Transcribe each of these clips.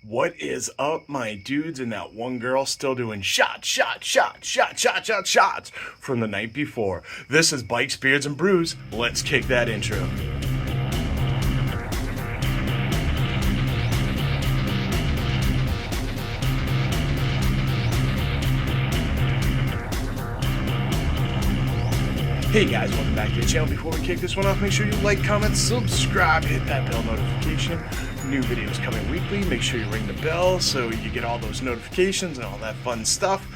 What is up, my dudes, and that one girl still doing shots from the night before? This is Bikes, Beards, and Brews. Let's kick that intro. Hey guys, welcome back to the channel. Before we kick this one off, make sure you like, comment, subscribe, hit that bell notification. New videos coming weekly. Make sure you ring the bell so you get all those notifications and all that fun stuff.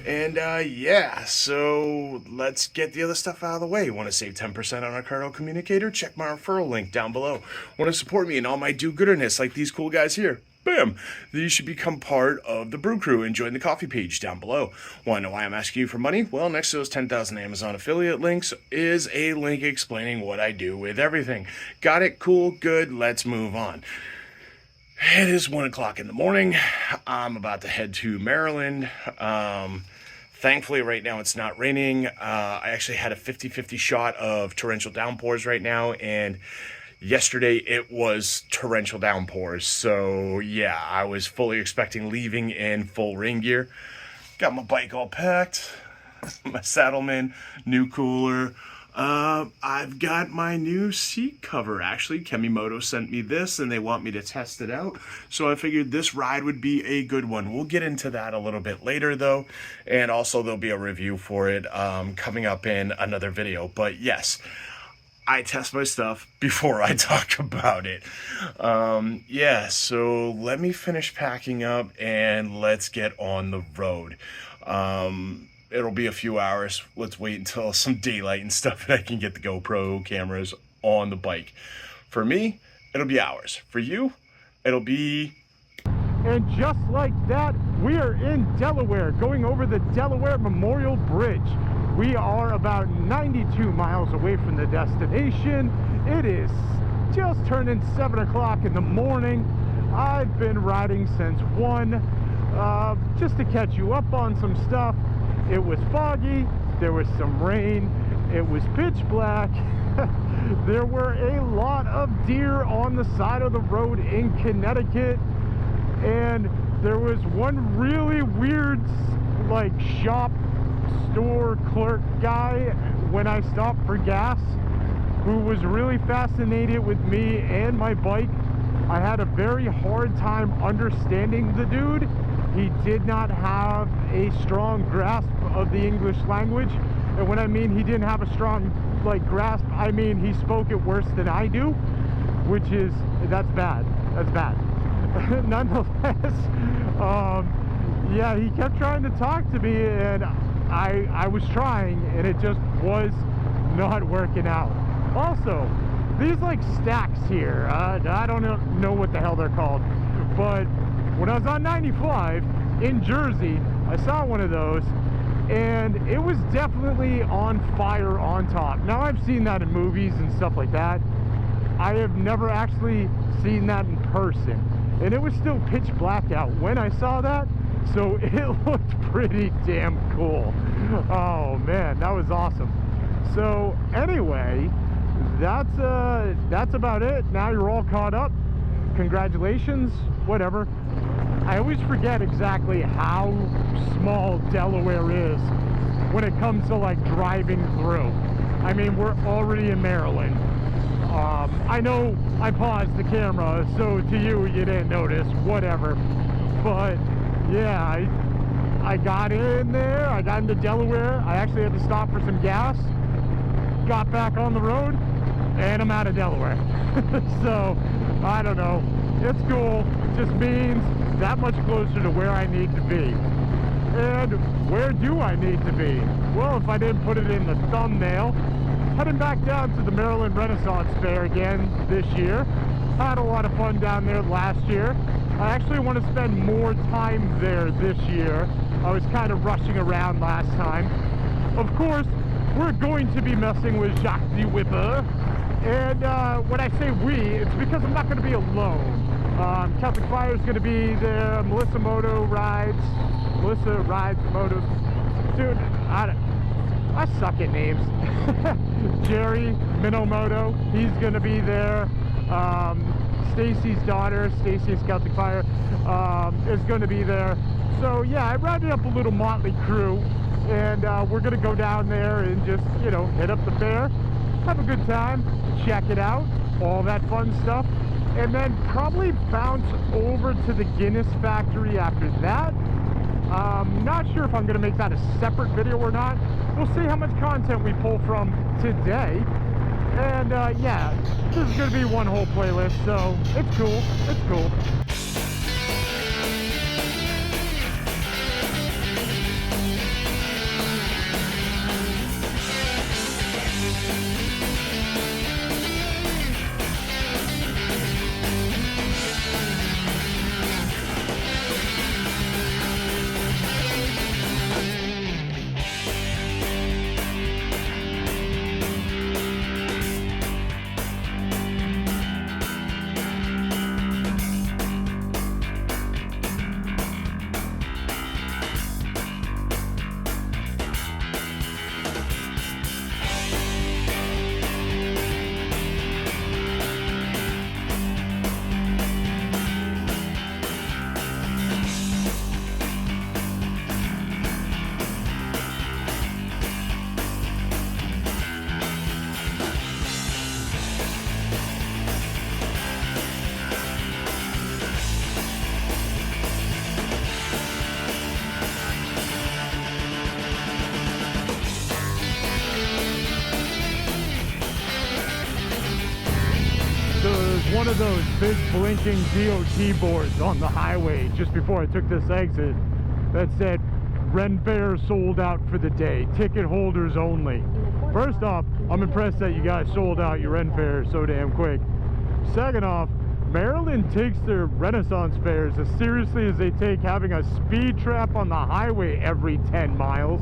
And yeah, so let's get the other stuff out of the way. Want to save 10% on our Cardo communicator? Check my referral link down below. Want to support me in all my do-gooderness like these cool guys here? Bam! You should become part of the Brew Crew and join the coffee page down below. Want to know why I'm asking you for money? Well, next to those 10,000 Amazon affiliate links is a link explaining what I do with everything. Got it? Cool, good, let's move on. It is 1 o'clock in the morning. I'm about to head to Maryland. Thankfully, right now it's not raining. I actually had a 50-50 shot of torrential downpours right now, and yesterday it was torrential downpours. So yeah, I was fully expecting leaving in full rain gear. Got my bike all packed, my Saddleman, new cooler. I've got my new seat cover. Actually, Kemimoto sent me this and they want me to test it out. So I figured this ride would be a good one. We'll get into that a little bit later though. And also there'll be a review for it coming up in another video. But yes, I test my stuff before I talk about it. Yeah, so let me finish packing up and let's get on the road. It'll be a few hours. Let's wait until some daylight and stuff and I can get the GoPro cameras on the bike. For me, it'll be hours. For you, it'll be... And just like that, we are in Delaware, going over the Delaware Memorial Bridge. We are about 92 miles away from the destination. It is just turning 7 o'clock in the morning. I've been riding since 1, just to catch you up on some stuff. It was foggy, there was some rain, it was pitch black. There were a lot of deer on the side of the road in Connecticut, and there was one really weird, like, shop store clerk guy when I stopped for gas who was really fascinated with me and my bike. I had a very hard time understanding the dude. He did not have a strong grasp of the English language, and when I mean he didn't have a strong grasp, I mean he spoke it worse than I do, which is, that's bad. Nonetheless, yeah, he kept trying to talk to me, and I was trying, and it just was not working out. Also, these stacks here, I don't know what the hell they're called, but when I was on 95 in Jersey, I saw one of those, and it was definitely on fire on top. Now, I've seen that in movies and stuff like that. I have never actually seen that in person, and it was still pitch black out when I saw that, so it looked pretty damn cool. Oh man, that was awesome. So anyway, that's about it. Now you're all caught up. Congratulations, whatever. I always forget exactly how small Delaware is when it comes to driving through. I mean, we're already in Maryland. I know I paused the camera, so to you didn't notice, whatever. But yeah, I got in there, I got into Delaware. I actually had to stop for some gas, got back on the road, and I'm out of Delaware. So, I don't know, it's cool. It just means that much closer to where I need to be. And where do I need to be? Well, if I didn't put it in the thumbnail, heading back down to the Maryland Renaissance Fair again this year. Had a lot of fun down there last year. I actually want to spend more time there this year. I was kind of rushing around last time. Of course, we're going to be messing with Jacques Ze Whipper. And when I say we, it's because I'm not going to be alone. Celtic Fire's going to be there. Melissa rides motos. Dude, I suck at names. Jerry Minomoto, he's going to be there. Stacy's daughter, Stacy's Celtic Fire, is going to be there. So yeah, I rounded up a little motley crew, and we're going to go down there and just, you know, hit up the fair, have a good time, check it out, all that fun stuff, and then probably bounce over to the Guinness factory after that. Not sure if I'm going to make that a separate video or not. We'll see how much content we pull from today. And yeah, this is going to be one whole playlist, so it's cool. It's cool. One of those big blinking DOT boards on the highway just before I took this exit that said Ren Faire sold out for the day, ticket holders only. First off, I'm impressed that you guys sold out your Ren Faire so damn quick. Second off, Maryland takes their Renaissance fairs as seriously as they take having a speed trap on the highway every 10 miles.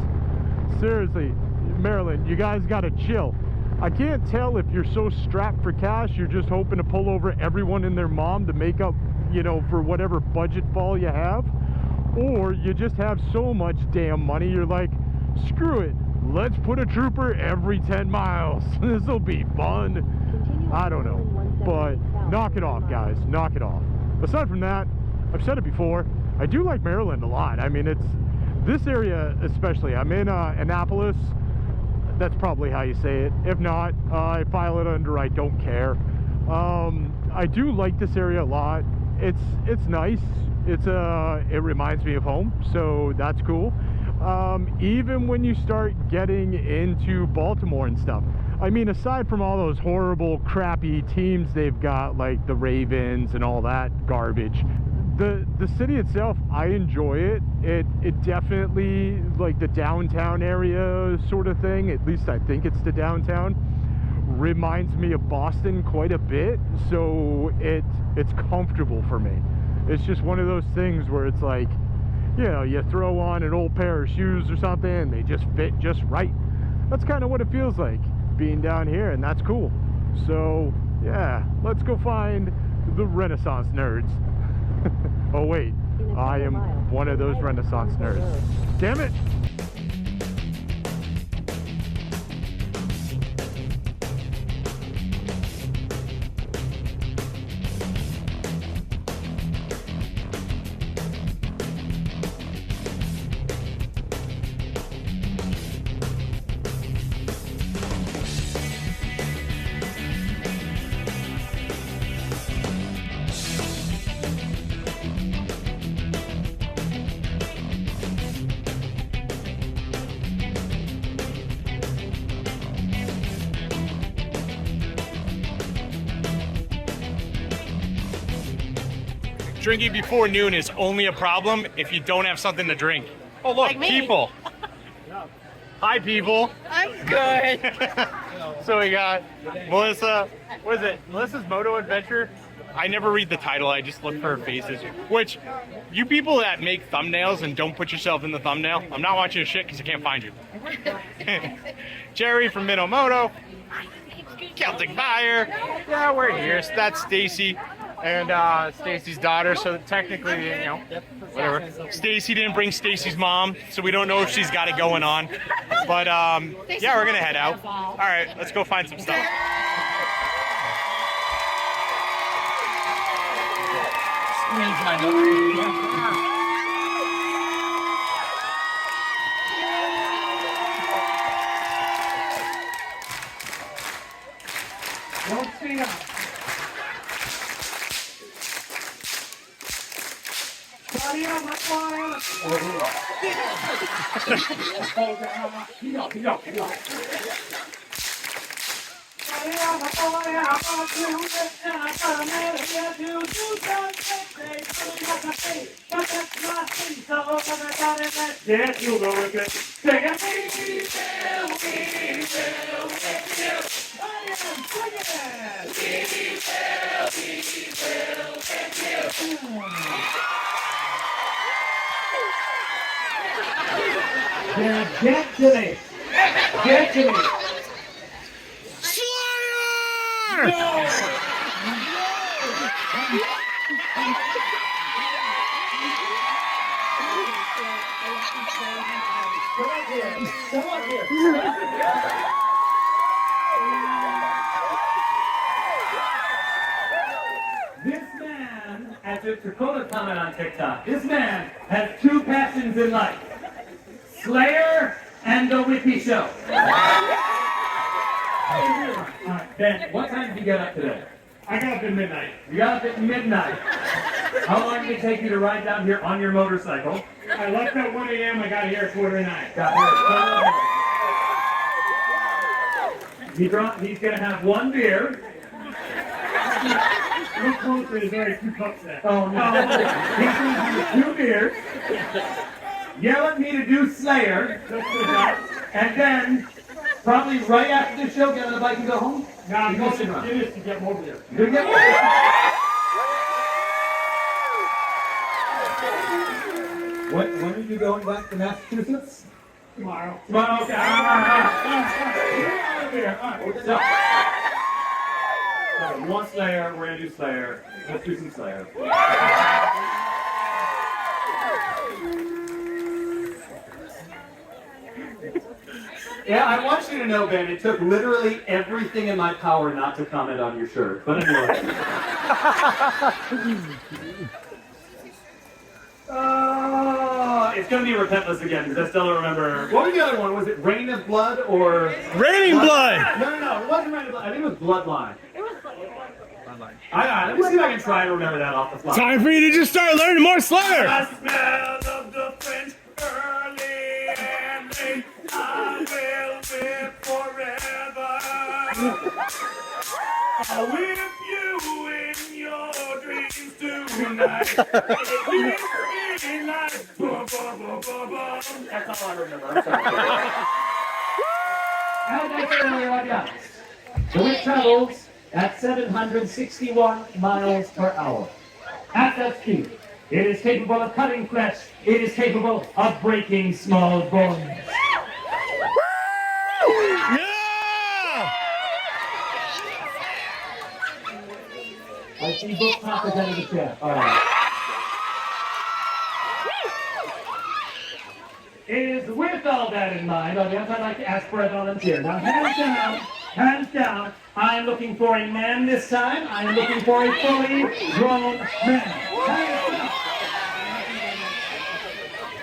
Seriously, Maryland, you guys gotta chill. I can't tell if you're so strapped for cash, you're just hoping to pull over everyone and their mom to make up, you know, for whatever budget fall you have, or you just have so much damn money, you're like, screw it, let's put a trooper every 10 miles. This'll be fun. I don't know, but knock it off, guys, knock it off. Aside from that, I've said it before, I do like Maryland a lot. I mean, it's this area especially. I'm in Annapolis. That's probably how you say it. If not, I file it under I don't care. I do like this area a lot. It's nice. It reminds me of home, so that's cool. Even when you start getting into Baltimore and stuff. I mean, aside from all those horrible, crappy teams they've got, like the Ravens and all that garbage, the city itself, I enjoy it. It definitely, like the downtown area sort of thing, at least I think it's the downtown, reminds me of Boston quite a bit, so it's comfortable for me. It's just one of those things where it's like, you know, you throw on an old pair of shoes or something and they just fit just right. That's kind of what it feels like being down here, and that's cool. So yeah, let's go find the Renaissance nerds. Oh wait, I am one of those Renaissance nerds. Damn it! Drinking before noon is only a problem if you don't have something to drink. Oh look, like people. Hi people. I'm good. So we got Melissa, what is it? Melissa's Moto Adventure? I never read the title, I just look for her faces. Which, you people that make thumbnails and don't put yourself in the thumbnail, I'm not watching your shit because I can't find you. Jerry from Minnow Moto. Celtic Fire. Yeah, we're here. So that's Stacy. And Stacy's daughter, so technically, you know, whatever. Stacy didn't bring Stacy's mom, so we don't know if she's got it going on. But yeah, we're gonna head out. All right, let's go find some stuff. Don't speed up. Yes, you'll go with it. Sing it. Now get to me. Get to me. Slayer! No! Come up here. Come up here. This man, as a Dakota comment on TikTok, this man has two passions in life. Slayer and the Whippy Show. Alright, Ben, what time did you get up today? I got up at midnight. You got up at midnight. How long did it take you to ride down here on your motorcycle? I left at 1 a.m. I got here at 8:45. Got here. He's gonna have one beer. Look closer, there's already 2 cups there. Oh no. He's gonna do 2 beers. Yell at me to do Slayer. And then, probably right after the show, get on the bike and go home. Nah, I'm You go going sit around. to Guinness to get over there. You get When are you going back to Massachusetts? Tomorrow. Tomorrow, okay. So, you want Slayer, we're gonna do Slayer. Let's do some Slayer. Yeah, I want you to know, Ben, it took literally everything in my power not to comment on your shirt. But anyway. It's gonna be Repentless again, because I still don't remember. What was the other one? Was it Rain of Blood or... Raining blood! No, it wasn't Rain of Blood. I think it was Bloodline. Let me see if I can try and remember that off the fly. Time for you to just start learning more Slayer! I smell of the French early and late. I will live forever. I'll whip you in your dreams tonight. That's all I remember. I'm sorry. As I said earlier, my guys, the whip travels at 761 miles per hour. At that speed, it is capable of cutting flesh. It is capable of breaking small bones. Yeah! I see both topics out of the chair. All right. It is with all that in mind, audience, I'd like to ask for a volunteer. Now, hands down, I am looking for a man this time. I am looking for a fully grown man. Hands down.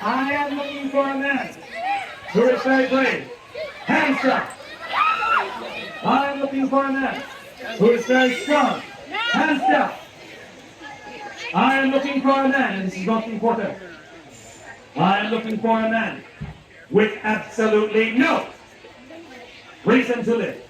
I am looking for a man who is very brave. Hands down. I am looking for a man who is very strong. Hands down. I am looking for a man, and this is most important. I am looking for a man with absolutely no reason to live.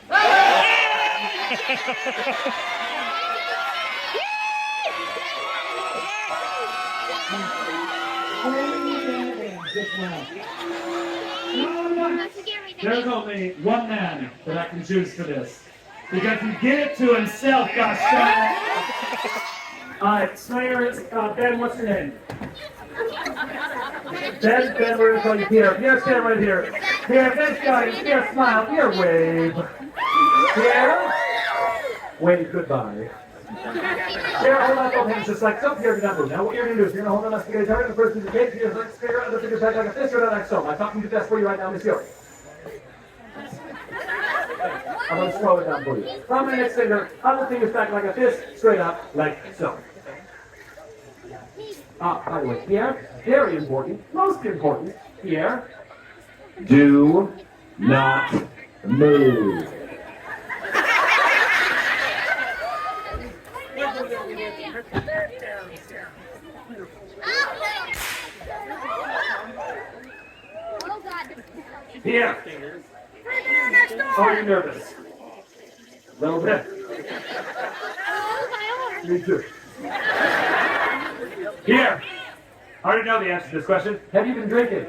There's only one man that I can choose for this. Because he did it to himself, gosh darn it. Alright, Slayer, Ben, what's your name? Ben, we're going to call you Pierre. Pierre, stand right here. Pierre, this guy, Pierre, smile. Pierre, wave. Pierre, wave goodbye. Pierre, hold on both hands just like so. Pierre, do not move. Now what you're going to do is you're going to hold on a spaghetti target. The first piece of cake, Pierre's like finger, other finger's back like a fist, or like so. I'm talking to the best for you right now, Miss Yori. I'm going to slow it down for you. From the next finger, other finger's back like a fist, straight up, like so. By the way, Pierre, very important, most important, Pierre, do not move. Pierre, are you nervous? A little bit. Me too. Pierre, I already know the answer to this question. Have you been drinking?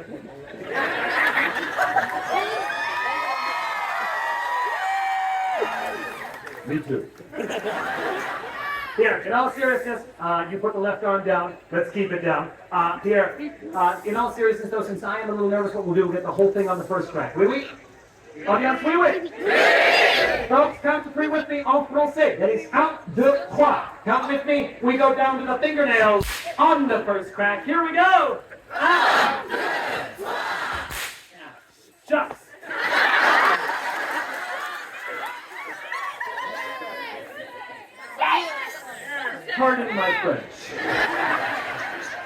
Me too. Pierre, in all seriousness, you put the left arm down. Let's keep it down. Pierre, in all seriousness, though, since I am a little nervous, what we'll do, we'll get the whole thing on the first crack. Oui, oui? Audience, oui, oui? Folks, count to 3 with me. En français. That is count, deux, trois. Count with me. We go down to the fingernails on the first crack. Here we go. Un, deux, trois. Jacques. Pardon my French.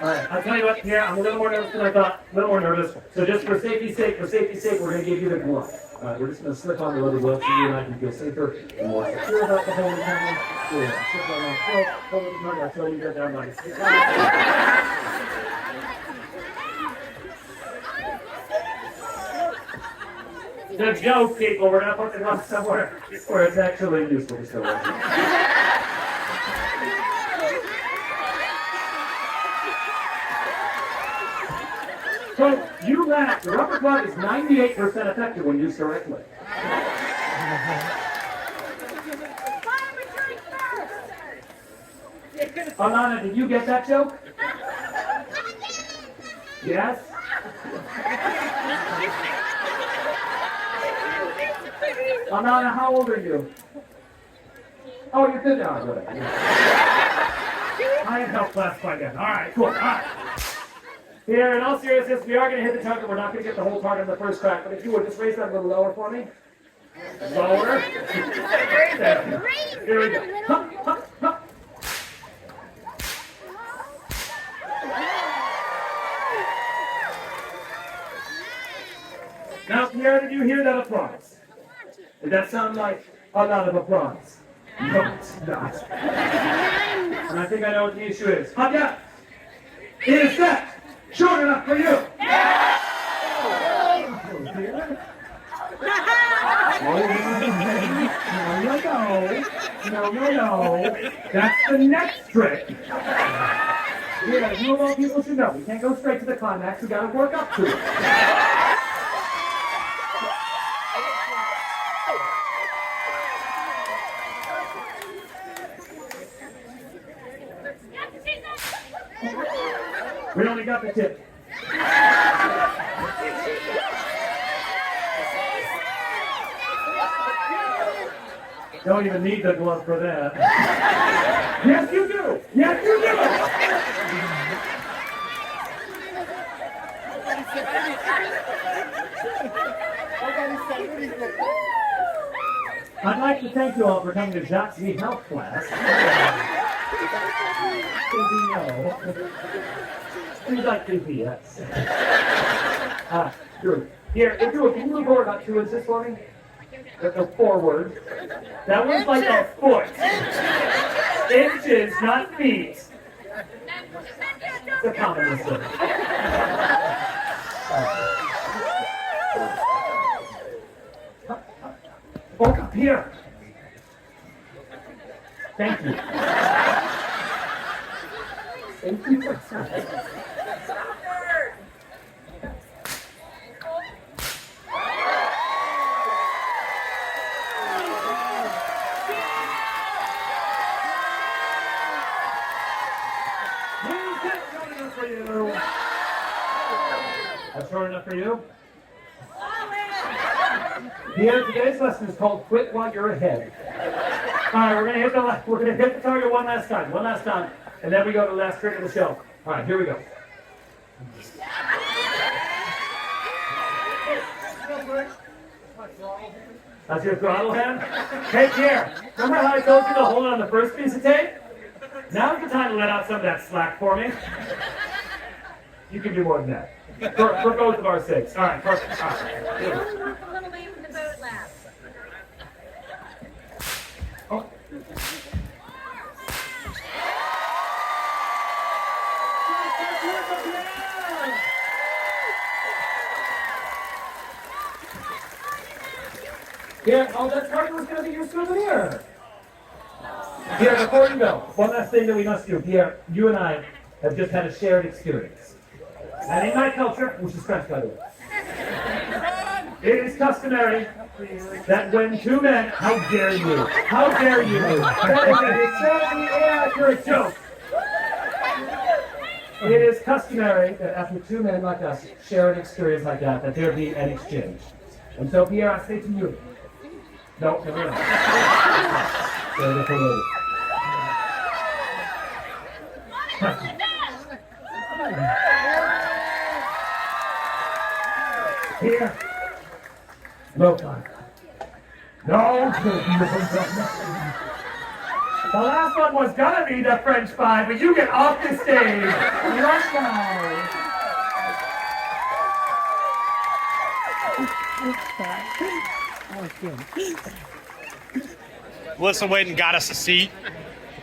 All right, I'll tell you what, Pierre, I'm a little more nervous than I thought. A little more nervous. So just for safety's sake, we're going to give you the glove. All right, we're just going to slip on the leather glove so you and I can feel safer and more secure about the whole camera. Yeah, slip on that throat, hold it behind our toe, you get down nice. The joke, people, we're not putting it on somewhere where it's actually useful to still work. So, you laughed. The rubber glove is 98% effective when used correctly. Alana, did you get that joke? Yes? Alana, how old are you? Oh, you're good now. Good. I helped classify that. All right, cool. All right. Here, in all seriousness, we are going to hit the target. We're not going to get the whole target on the first crack, but if you would, just raise that a little lower for me. Lower. There. Here we go. Hup, hup, hup. Now, Pierre, did you hear that applause? Did that sound like a lot of applause? No, it's not. And I think I know what the issue is. Hot is that short enough for you? No. That's the next trick. Yeah, you of all people should know. We can't go straight to the climax. We gotta work up to it. We only got the tip. Don't even need the glove for that. Yes, you do. Yes, you do. I'd like to thank you all for coming to Jacques Ze Health class. Please like GPS. Drew. Here, Drew, can you move forward about 2 inches for me? Go forward. That was like a foot. Inches, not feet. It's a common mistake. Oh, up here. Thank you. Thank you for something. That's short enough for you? Here, today's lesson is called "Quit While You're Ahead." All right, we're gonna hit the target one last time, and then we go to the last trick of the show. All right, here we go. That's your throttle hand. Take care. Remember how I told you to hold on the first piece of tape? Now's the time to let out some of that slack for me. You can do more than that. For both of our sakes. All right, perfect. All right. A little away from the boat lap. Oh. Yeah, oh, that card was going to be your souvenir. Pierre, before you go, one last thing that we must do. Pierre, you and I have just had a shared experience. And in my culture, which is French, by the way, it is customary that when two men, how dare you? How dare you? That is an insanely inaccurate joke. It is customary that after two men like us share an experience like that there be an exchange. And so, Pierre, I say to you, no. Here. No fun. No. The last one was gonna be the French Fry, but you get off the stage. Right now. Melissa went and got us a seat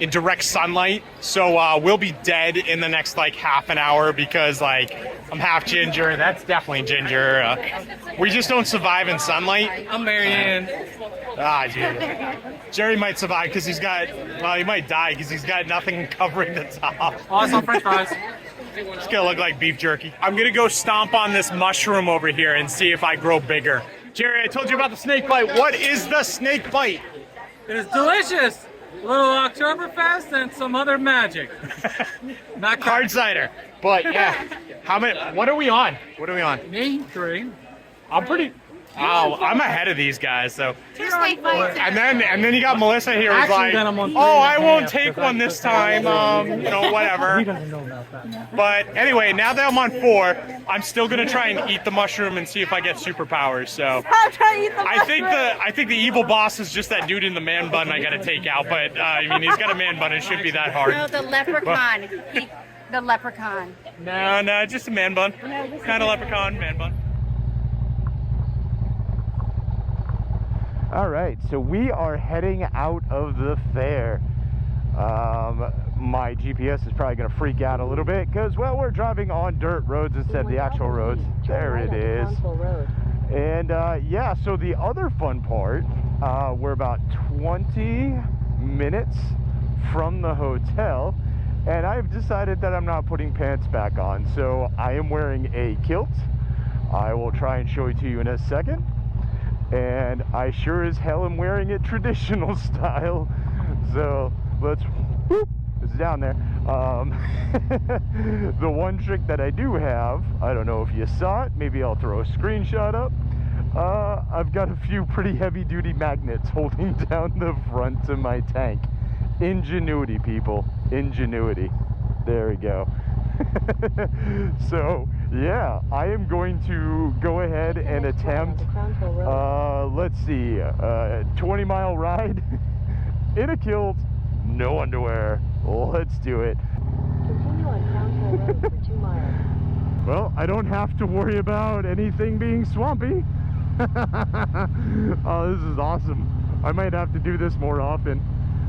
in direct sunlight, so we'll be dead in the next like half an hour because like I'm half ginger. That's definitely ginger. We just don't survive in sunlight. I'm Marianne. Ah, Jerry might survive because he's got, well, he might die because he's got nothing covering the top. Awesome French fries. It's gonna look like beef jerky. I'm gonna go stomp on this mushroom over here and see if I grow bigger. Jerry, I told you about the snake bite. What is the snake bite? It is delicious. A little Oktoberfest and some other magic. Not Hard cider. But yeah, how many? What are we on? What are we on? Me, 3. I'm pretty. Oh, I'm ahead of these guys. So. Two snake bites. And then you got Melissa here who's Actually, like, then I'm on oh, 3 I and a won't half, take because one I this took that time. away. You know, whatever. He doesn't know about that. But anyway, now that I'm on 4, I'm still gonna try and eat the mushroom and see if I get superpowers. So I think the evil boss is just that dude in the man bun I gotta take out. But I mean, he's got a man bun. It shouldn't be that hard. No, the leprechaun. The leprechaun. No, just a man bun. Kind of leprechaun man bun. All right, so we are heading out of the fair. My GPS is probably gonna freak out a little bit because, well, we're driving on dirt roads instead of the actual roads. There it is. And yeah, so the other fun part, we're about 20 minutes from the hotel, and I've decided that I'm not putting pants back on. So I am wearing a kilt. I will try and show it to you in a second. And I sure as hell am wearing it traditional style. So let's, whoop, it's down there. The one trick that I do have, I don't know if you saw it, maybe I'll throw a screenshot up. I've got a few pretty heavy duty magnets holding down the front of my tank. Ingenuity, people, ingenuity. There we go. So yeah, I am going to go ahead and attempt, let's see, 20-mile ride in a kilt, no underwear. Let's do it. Continue on Town Hill Road for 2 miles. Well, I don't have to worry about anything being swampy. Oh, this is awesome. I might have to do this more often.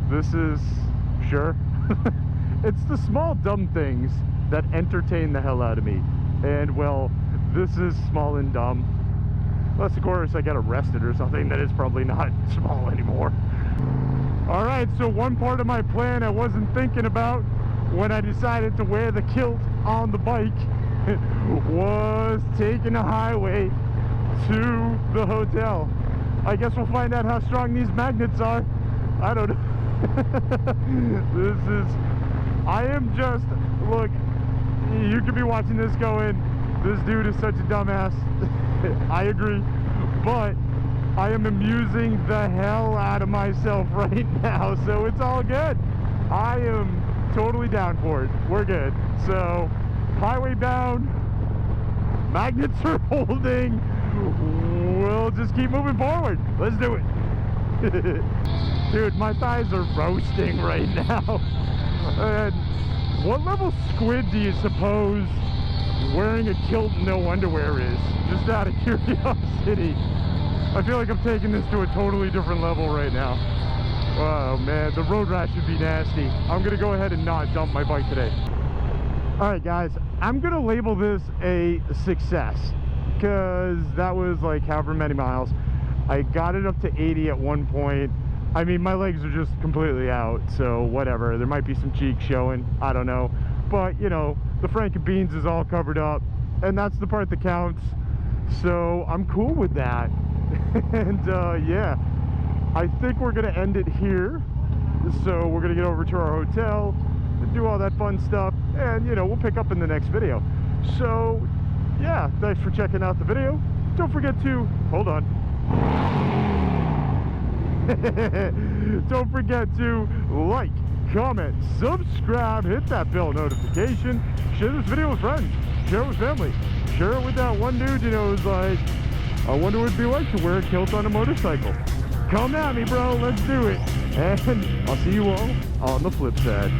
This is, sure. It's the small dumb things that entertain the hell out of me. And well, this is small and dumb. Unless of course I get arrested or something, that is probably not small anymore. All right, so one part of my plan I wasn't thinking about when I decided to wear the kilt on the bike was taking a highway to the hotel. I guess we'll find out how strong these magnets are. I don't know. I am just, look, you could be watching this going, this dude is such a dumbass. I agree, but I am amusing the hell out of myself right now, so it's all good. I am totally down for it. We're good. So, highway bound, magnets are holding. We'll just keep moving forward. Let's do it. Dude, my thighs are roasting right now. And what level squid do you suppose wearing a kilt and no underwear is? Just out of curiosity. I feel like I'm taking this to a totally different level right now. Oh man, the road rash would be nasty. I'm gonna go ahead and not dump my bike today. Alright guys, I'm gonna label this a success, because that was like however many miles. I got it up to 80 at one point. I mean, my legs are just completely out, so whatever. There might be some cheeks showing, I don't know. But, you know, the Franken Beans is all covered up, and that's the part that counts. So, I'm cool with that. And, yeah, I think we're going to end it here. So, we're going to get over to our hotel and do all that fun stuff, and, you know, we'll pick up in the next video. So, yeah, thanks for checking out the video. Don't forget to, hold on. Don't forget to like, comment, subscribe, hit that bell notification, share this video with friends, share it with family, share it with that one dude, you know, who's like, I wonder what it'd be like to wear a kilt on a motorcycle. Come at me, bro, let's do it. And I'll see you all on the flip side.